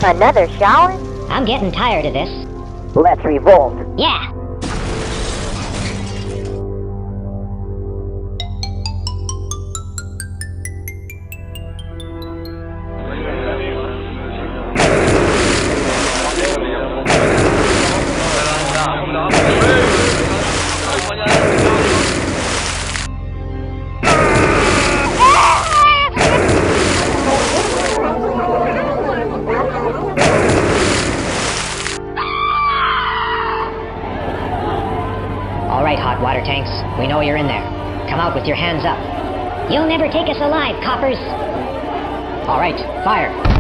Another shower? I'm getting tired of this. Let's revolt. Yeah. All right, hot water tanks. We know you're in there. Come out with your hands up. You'll never take us alive, coppers. All right, fire.